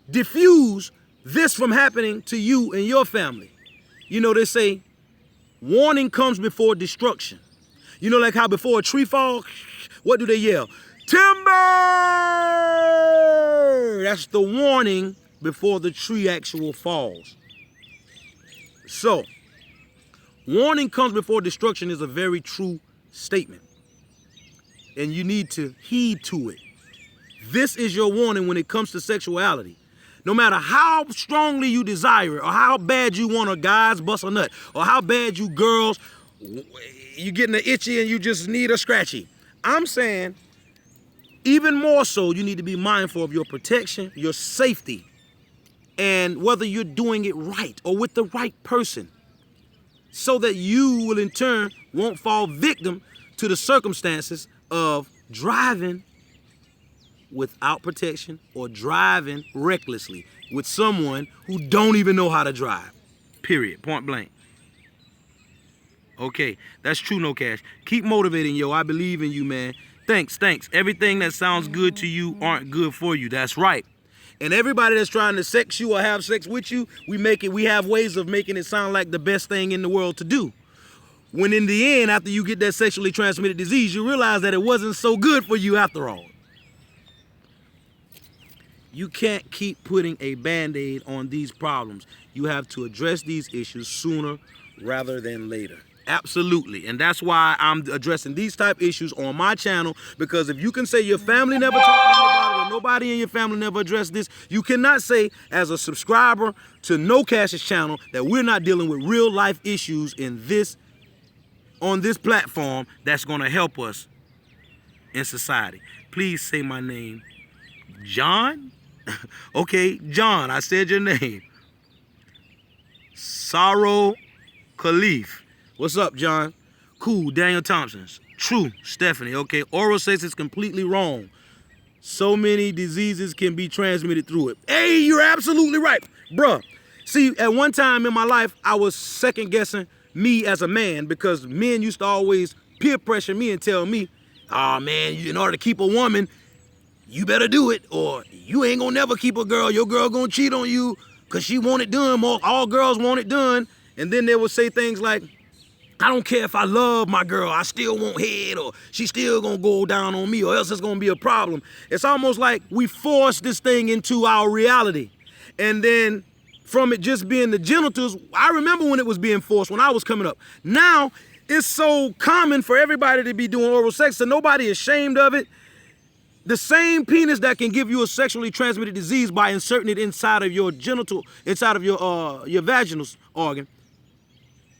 diffuse this from happening to you and your family. You know, they say warning comes before destruction. You know, like how before a tree falls, what do they yell? Timber! That's the warning before the tree actually falls. So, warning comes before destruction is a very true statement. And you need to heed to it. This is your warning when it comes to sexuality. No matter how strongly you desire it, or how bad you want a guy's bust a nut, or how bad you girls, you getting the itchy and you just need a scratchy. I'm saying, even more so, you need to be mindful of your protection, your safety, and whether you're doing it right or with the right person, so that you will in turn won't fall victim to the circumstances of driving without protection or driving recklessly with someone who don't even know how to drive. Period. Point blank. Okay, that's true, No Cash. Keep motivating, yo. I believe in you, man. Thanks. Everything that sounds good to you aren't good for you. That's right. And everybody that's trying to sex you or have sex with you, we have ways of making it sound like the best thing in the world to do. When in the end, after you get that sexually transmitted disease, you realize that it wasn't so good for you after all. You can't keep putting a Band-Aid on these problems. You have to address these issues sooner rather than later. Absolutely. And that's why I'm addressing these type issues on my channel, because if you can say your family never talked to you about it or nobody in your family never addressed this, you cannot say as a subscriber to No Cash's channel that we're not dealing with real life issues on this platform that's going to help us in society. Please say my name. John? Okay, John, I said your name. Sorrow Khalif. What's up, John? Cool, Daniel Thompson's. True, Stephanie. Okay, oral sex is completely wrong. So many diseases can be transmitted through it. Hey, you're absolutely right, bruh. See, at one time in my life, I was second guessing me as a man because men used to always peer pressure me and tell me, oh man, in order to keep a woman, you better do it, or you ain't gonna never keep a girl. Your girl gonna cheat on you because she want it done. All girls want it done. And then they would say things like, I don't care if I love my girl, I still want head, or she still gonna go down on me, or else it's gonna be a problem. It's almost like we force this thing into our reality. And then from it just being the genitals, I remember when it was being forced when I was coming up. Now, it's so common for everybody to be doing oral sex, so nobody is ashamed of it. The same penis that can give you a sexually transmitted disease by inserting it inside of your genital, inside of your vaginal organ,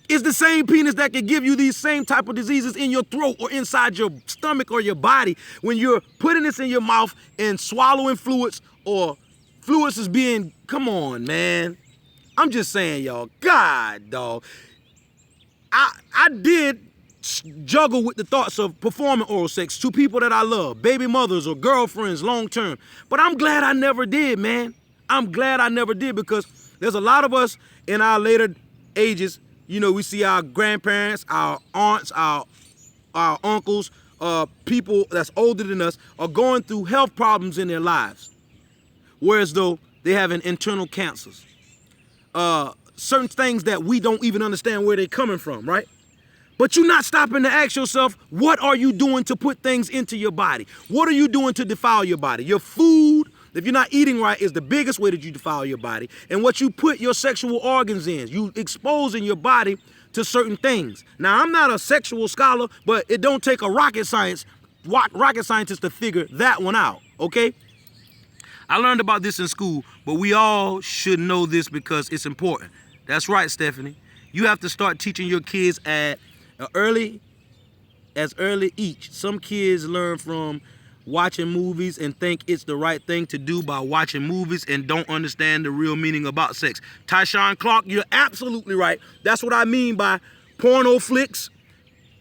is the same penis that can give you these same type of diseases in your throat or inside your stomach or your body when you're putting this in your mouth and swallowing fluids, or fluids is being, come on, man. I'm just saying, y'all, God, dog. I did juggle with the thoughts of performing oral sex to people that I love, baby mothers or girlfriends long term. But I'm glad I never did, man. I'm glad I never did, because there's a lot of us in our later ages, you know, we see our grandparents, our aunts, our uncles, people that's older than us are going through health problems in their lives. Whereas though they having internal cancers. Certain things that we don't even understand where they're coming from, right? But you're not stopping to ask yourself, what are you doing to put things into your body? What are you doing to defile your body? Your food, if you're not eating right, is the biggest way that you defile your body. And what you put your sexual organs in, you exposing your body to certain things. Now, I'm not a sexual scholar, but it don't take a rocket scientist to figure that one out, okay? I learned about this in school, but we all should know this because it's important. That's right, Stephanie. You have to start teaching your kids as early each. Some kids learn from watching movies and think it's the right thing to do by watching movies and don't understand the real meaning about sex. Tyshawn Clark, you're absolutely right. That's what I mean by porno flicks.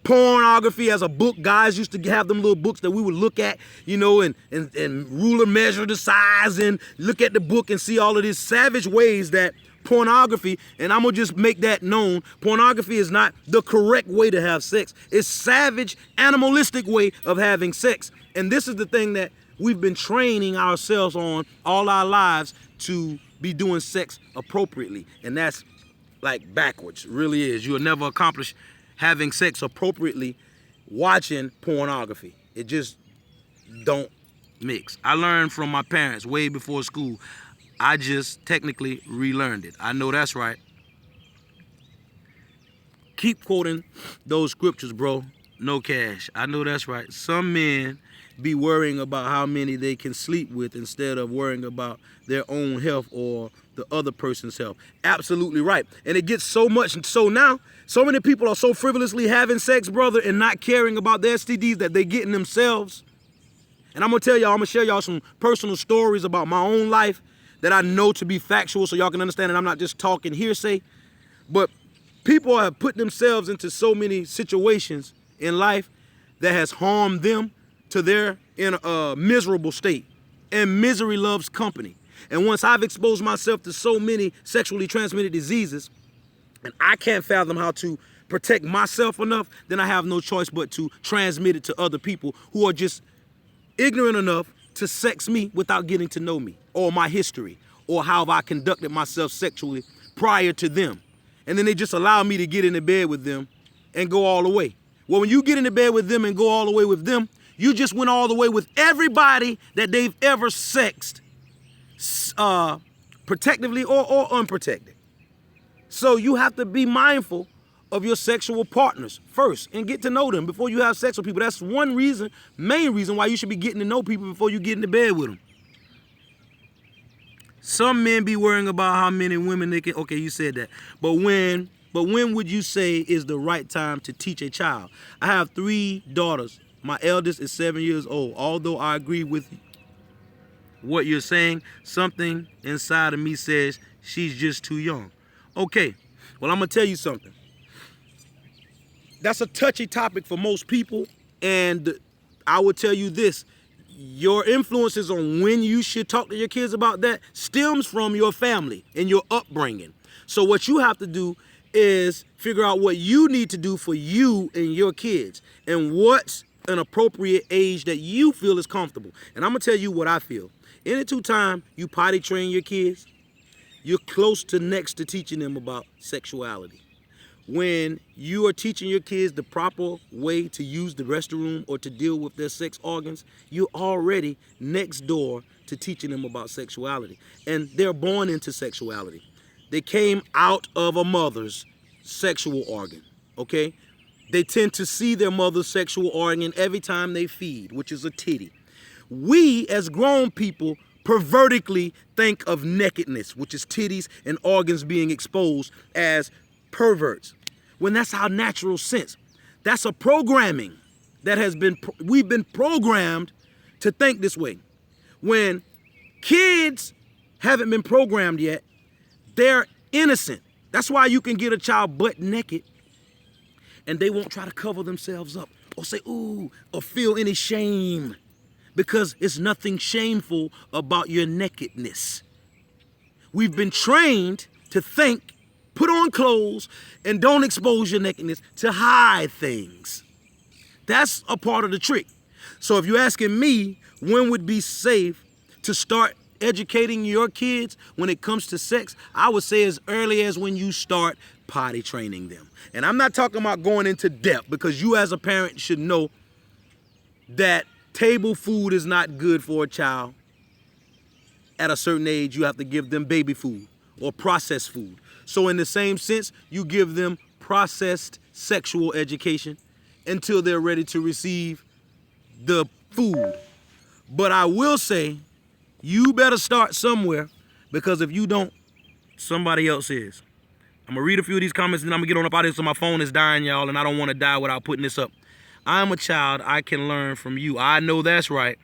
Pornography as a book. Guys used to have them little books that we would look at, you know, and ruler measure the size and look at the book and see all of these savage ways that pornography, and I'm gonna just make that known, pornography is not the correct way to have sex. It's savage, animalistic way of having sex. And this is the thing that we've been training ourselves on all our lives, to be doing sex appropriately. And that's like backwards, really is. You'll never accomplish having sex appropriately watching pornography. It just don't mix. I learned from my parents way before school. I just technically relearned it. I know that's right. Keep quoting those scriptures, bro. No cash. I know that's right. Some men be worrying about how many they can sleep with instead of worrying about their own health or the other person's health. Absolutely right. And it gets so much. So now, so many people are so frivolously having sex, brother, and not caring about their STDs that they getting themselves. And I'm going to tell y'all, I'm going to share y'all some personal stories about my own life that I know to be factual so y'all can understand, and I'm not just talking hearsay. But people have put themselves into so many situations in life that has harmed them to their in a miserable state. And misery loves company. And once I've exposed myself to so many sexually transmitted diseases, and I can't fathom how to protect myself enough, then I have no choice but to transmit it to other people who are just ignorant enough to sex me without getting to know me or my history or how I conducted myself sexually prior to them. And then they just allow me to get into bed with them and go all the way. Well, when you get into bed with them and go all the way with them, you just went all the way with everybody that they've ever sexed, protectively or unprotected. So you have to be mindful of your sexual partners first and get to know them before you have sex with people. That's one reason, main reason why you should be getting to know people before you get into bed with them. Some men be worrying about how many women they can, okay, you said that. But when would you say is the right time to teach a child? I have 3 daughters. My eldest is 7 years old. Although I agree with what you're saying, something inside of me says she's just too young. Okay, well, I'm gonna tell you something. That's a touchy topic for most people, and I will tell you this. Your influences on when you should talk to your kids about that stems from your family and your upbringing. So what you have to do is figure out what you need to do for you and your kids and what's an appropriate age that you feel is comfortable. And I'm gonna tell you what I feel. Anytime you potty train your kids, you're close to next to teaching them about sexuality. When you are teaching your kids the proper way to use the restroom or to deal with their sex organs, you're already next door to teaching them about sexuality. And they're born into sexuality. They came out of a mother's sexual organ, okay? They tend to see their mother's sexual organ every time they feed, which is a titty. We, as grown people, pervertically think of nakedness, which is titties and organs being exposed, as perverts, when that's our natural sense. That's a programming that we've been programmed to think this way. When kids haven't been programmed yet, they're innocent. That's why you can get a child butt naked and they won't try to cover themselves up or say, ooh, or feel any shame, because it's nothing shameful about your nakedness. We've been trained to think, put on clothes, and don't expose your nakedness, to hide things. That's a part of the trick. So if you're asking me, when would be safe to start educating your kids when it comes to sex, I would say as early as when you start potty training them. And I'm not talking about going into depth, because you as a parent should know that table food is not good for a child. At a certain age, you have to give them baby food or processed food. So in the same sense, you give them processed sexual education until they're ready to receive the food. But I will say, you better start somewhere, because if you don't, somebody else is. I'm gonna read a few of these comments and then I'm gonna get on up out of here, so my phone is dying, y'all, and I don't wanna die without putting this up. I'm a child, I can learn from you. I know that's right.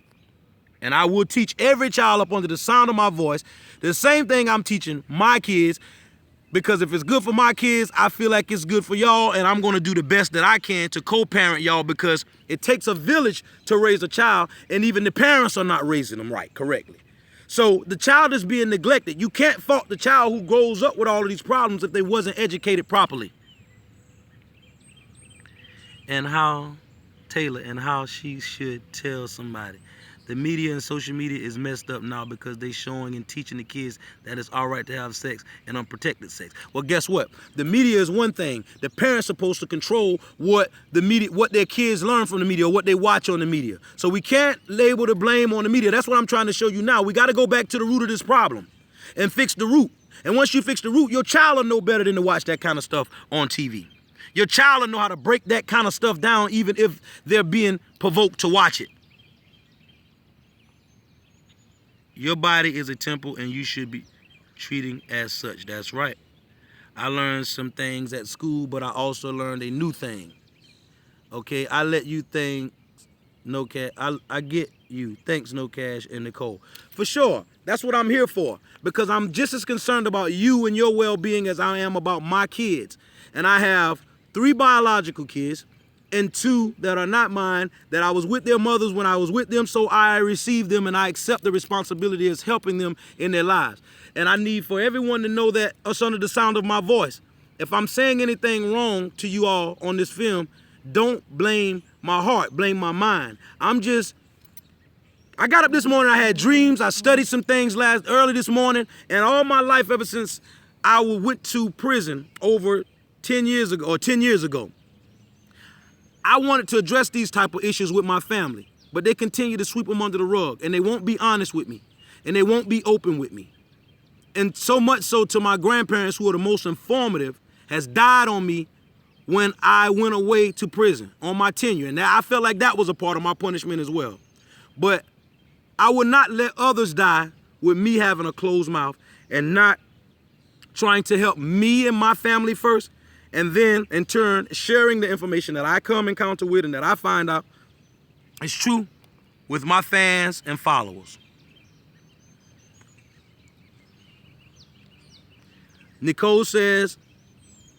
And I will teach every child up under the sound of my voice the same thing I'm teaching my kids, because if it's good for my kids, I feel like it's good for y'all, and I'm gonna do the best that I can to co-parent y'all, because it takes a village to raise a child, and even the parents are not raising them right, correctly. So the child is being neglected. You can't fault the child who grows up with all of these problems if they wasn't educated properly. And how she should tell somebody. The media and social media is messed up now, because they showing and teaching the kids that it's all right to have sex and unprotected sex. Well, guess what? The media is one thing. The parents are supposed to control what their kids learn from the media, or what they watch on the media. So we can't label the blame on the media. That's what I'm trying to show you now. We got to go back to the root of this problem and fix the root. And once you fix the root, your child will know better than to watch that kind of stuff on TV. Your child will know how to break that kind of stuff down, even if they're being provoked to watch it. Your body is a temple, and you should be treating as such. That's right. I learned some things at school, but I also learned a new thing. Okay, I let you think, no cash. I get you. Thanks, no cash and Nicole. For sure. That's what I'm here for, because I'm just as concerned about you and your well-being as I am about my kids. And I have 3 biological kids and 2 that are not mine, that I was with their mothers when I was with them, so I received them and I accept the responsibility as helping them in their lives. And I need for everyone to know that us under the sound of my voice. If I'm saying anything wrong to you all on this film, don't blame my heart, blame my mind. I got up this morning, I had dreams, I studied some things early this morning, and all my life ever since I went to prison over 10 years ago, I wanted to address these type of issues with my family, but they continue to sweep them under the rug, and they won't be honest with me, and they won't be open with me. And so much so to my grandparents, who are the most informative, has died on me when I went away to prison on my tenure. And I felt like that was a part of my punishment as well. But I would not let others die with me having a closed mouth and not trying to help me and my family first, and then, in turn, sharing the information that I come encounter with and that I find out is true with my fans and followers. Nicole says,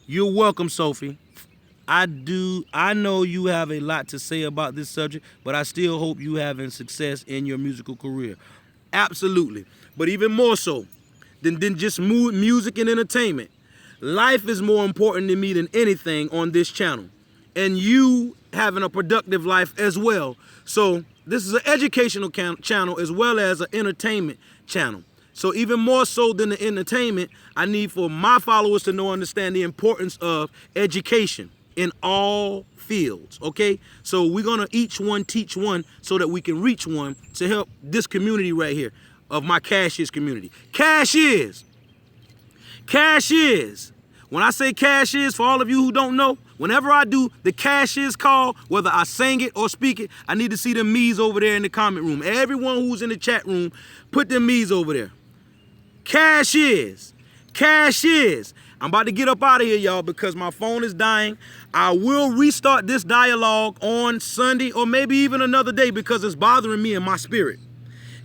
"You're welcome, Sophie. I know you have a lot to say about this subject, but I still hope you having success in your musical career." Absolutely. But even more so than just music and entertainment, life is more important to me than anything on this channel, and you having a productive life as well. So this is an educational channel as well as an entertainment channel. So even more so than the entertainment, I need for my followers to know, understand the importance of education in all fields, okay? So we're gonna each one teach one so that we can reach one to help this community right here of my Cash Is community. Cash is. When I say cash is, for all of you who don't know, Whenever I do the cash is call, whether I sing it or speak it, I need to see them me's over there in the comment room. Everyone who's in the chat room, put them me's over there. Cash is. Cash is. I'm about to get up out of here, y'all, because my phone is dying. I will restart this dialogue on Sunday or maybe even another day because it's bothering me in my spirit.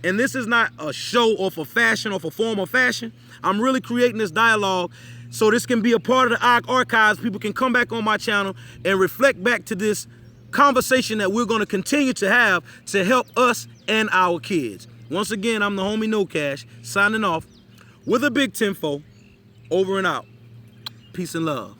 And this is not a show or for fashion or for form or fashion. I'm really creating this dialogue so this can be a part of the archives. People can come back on my channel and reflect back to this conversation that we're going to continue to have to help us and our kids. Once again, I'm the homie No Cash, signing off with a big 10-4, over and out. Peace and love.